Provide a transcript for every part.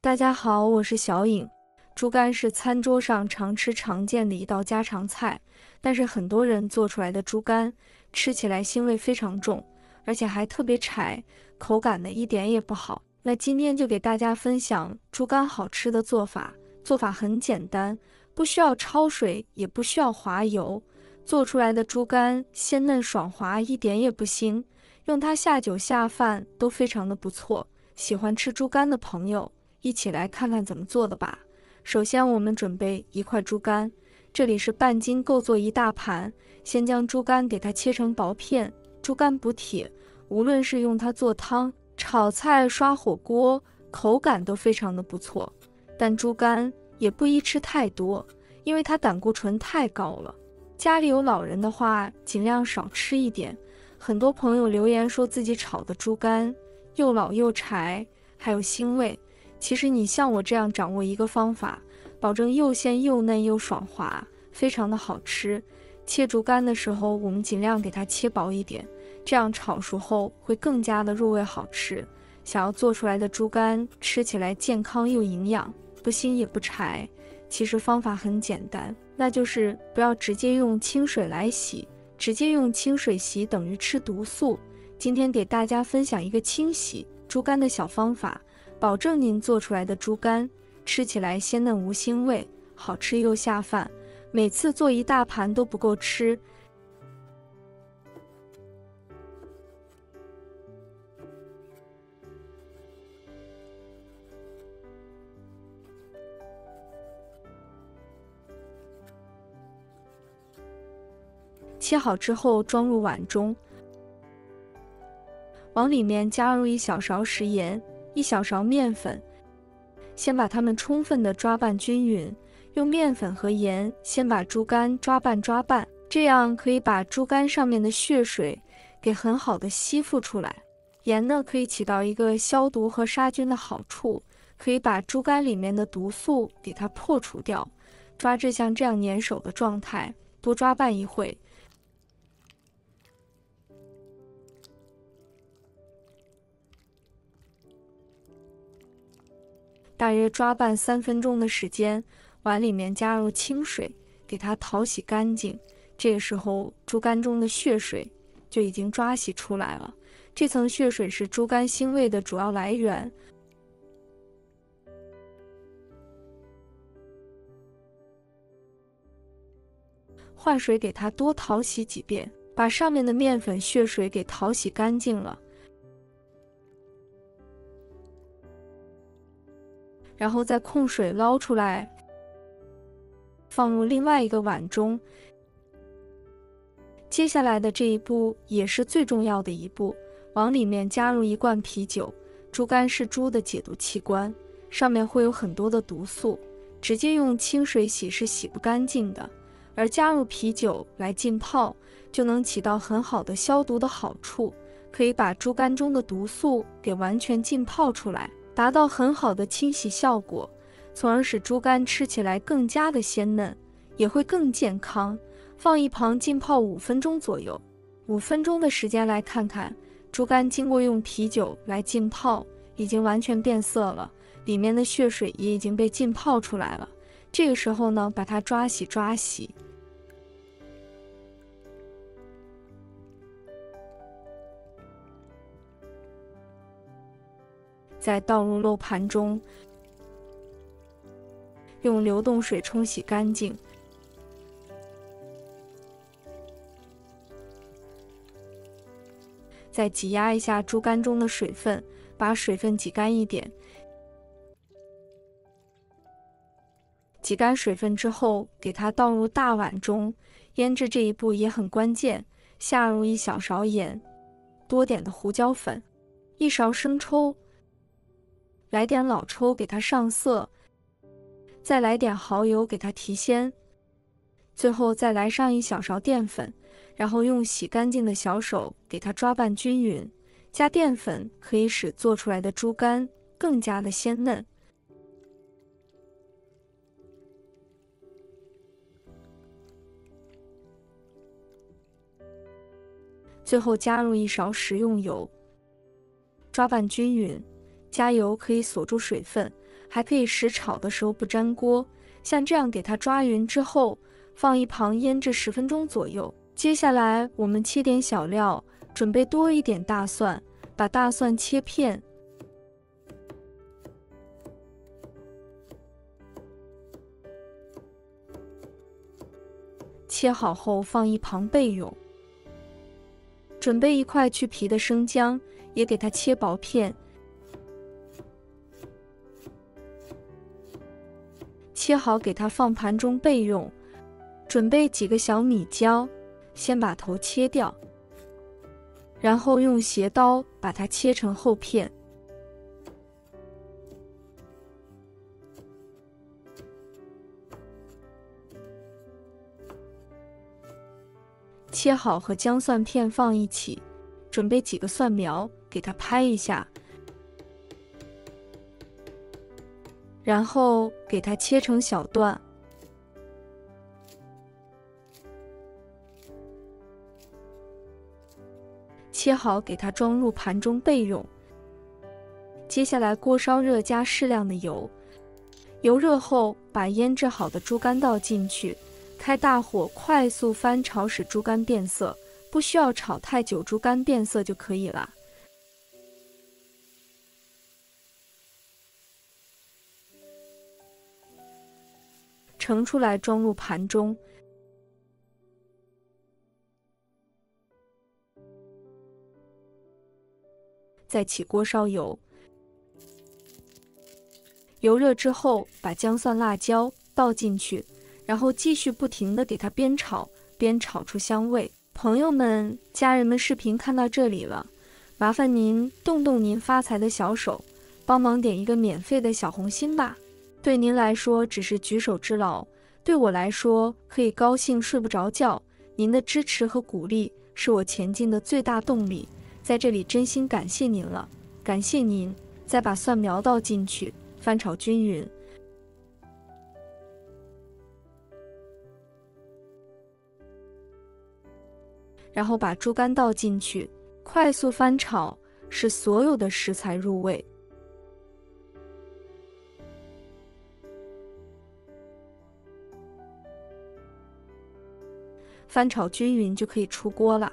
大家好，我是小颖。猪肝是餐桌上常吃常见的一道家常菜，但是很多人做出来的猪肝吃起来腥味非常重，而且还特别柴，口感呢一点也不好。那今天就给大家分享猪肝好吃的做法，做法很简单，不需要焯水，也不需要滑油，做出来的猪肝鲜嫩爽滑，一点也不腥，用它下酒下饭都非常的不错。喜欢吃猪肝的朋友，一起来看看怎么做的吧。首先我们准备一块猪肝，这里是半斤，够做一大盘。先将猪肝给它切成薄片。猪肝补铁，无论是用它做汤、炒菜、刷火锅，口感都非常的不错。但猪肝也不宜吃太多，因为它胆固醇太高了。家里有老人的话，尽量少吃一点。很多朋友留言说自己炒的猪肝又老又柴，还有腥味。其实你像我这样掌握一个方法，保证又鲜又嫩又爽滑，非常的好吃。切猪肝的时候，我们尽量给它切薄一点，这样炒熟后会更加的入味好吃。想要做出来的猪肝吃起来健康又营养，不腥也不柴，其实方法很简单，那就是不要直接用清水来洗，直接用清水洗等于吃毒素。今天给大家分享一个清洗猪肝的小方法，保证您做出来的猪肝吃起来鲜嫩无腥味，好吃又下饭。每次做一大盘都不够吃。切好之后装入碗中，往里面加入1小勺食盐、1小勺面粉，先把它们充分的抓拌均匀。用面粉和盐先把猪肝抓拌，这样可以把猪肝上面的血水给很好的吸附出来。盐呢可以起到一个消毒和杀菌的好处，可以把猪肝里面的毒素给它破除掉。抓至像这样粘手的状态，多抓拌一会。大约抓拌3分钟的时间，碗里面加入清水，给它淘洗干净。这个时候，猪肝中的血水就已经抓洗出来了。这层血水是猪肝腥味的主要来源。换水给它多淘洗几遍，把上面的面粉血水给淘洗干净了。然后再控水捞出来，放入另外一个碗中。接下来的这一步也是最重要的一步，往里面加入1罐啤酒。猪肝是猪的解毒器官，上面会有很多的毒素，直接用清水洗是洗不干净的，而加入啤酒来浸泡，就能起到很好的消毒的好处，可以把猪肝中的毒素给完全浸泡出来，达到很好的清洗效果，从而使猪肝吃起来更加的鲜嫩，也会更健康。放一旁浸泡5分钟左右。5分钟的时间来看看，猪肝经过用啤酒来浸泡，已经完全变色了，里面的血水也已经被浸泡出来了。这个时候呢，把它抓洗，再倒入漏盘中，用流动水冲洗干净。再挤压一下猪肝中的水分，把水分挤干一点。挤干水分之后，给它倒入大碗中。腌制这一步也很关键，下入1小勺盐，多点的胡椒粉，1勺生抽，来点老抽给它上色，再来点蚝油给它提鲜，最后再来上1小勺淀粉，然后用洗干净的小手给它抓拌均匀。加淀粉可以使做出来的猪肝更加的鲜嫩。最后加入1勺食用油，抓拌均匀。加油可以锁住水分，还可以使炒的时候不粘锅。像这样给它抓匀之后，放一旁腌制10分钟左右。接下来我们切点小料，准备多一点大蒜，把大蒜切片。切好后放一旁备用。准备一块去皮的生姜，也给它切薄片。切好给它放盘中备用。准备几个小米椒，先把头切掉，然后用斜刀把它切成厚片。切好和姜蒜片放一起，准备几个蒜苗，给它拍一下，然后给它切成小段。切好给它装入盘中备用。接下来锅烧热，加适量的油，油热后把腌制好的猪肝倒进去，开大火快速翻炒，使猪肝变色，不需要炒太久，猪肝变色就可以了。盛出来装入盘中。再起锅烧油，油热之后把姜蒜辣椒倒进去，然后继续不停地给它煸炒，煸炒出香味。朋友们、家人们，视频看到这里了，麻烦您动动您发财的小手，帮忙点一个免费的小红心吧。对您来说只是举手之劳，对我来说可以高兴睡不着觉。您的支持和鼓励是我前进的最大动力。在这里真心感谢您了，感谢您。再把蒜苗倒进去，翻炒均匀。然后把猪肝倒进去，快速翻炒，使所有的食材入味。翻炒均匀就可以出锅了。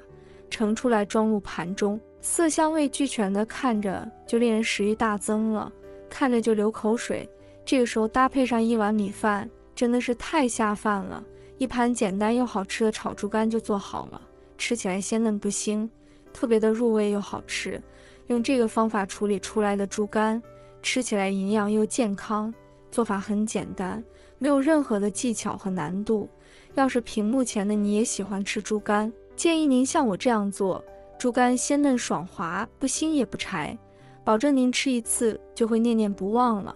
盛出来装入盘中，色香味俱全的，看着就令人食欲大增了，看着就流口水。这个时候搭配上一碗米饭，真的是太下饭了。一盘简单又好吃的炒猪肝就做好了，吃起来鲜嫩不腥，特别的入味又好吃。用这个方法处理出来的猪肝，吃起来营养又健康，做法很简单，没有任何的技巧和难度。要是屏幕前的你也喜欢吃猪肝，建议您像我这样做，猪肝鲜嫩爽滑，不腥也不柴，保证您吃一次就会念念不忘了。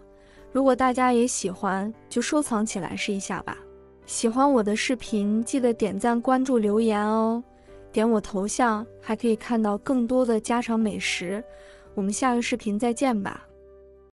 如果大家也喜欢，就收藏起来试一下吧。喜欢我的视频，记得点赞、关注、留言哦。点我头像还可以看到更多的家常美食。我们下个视频再见吧。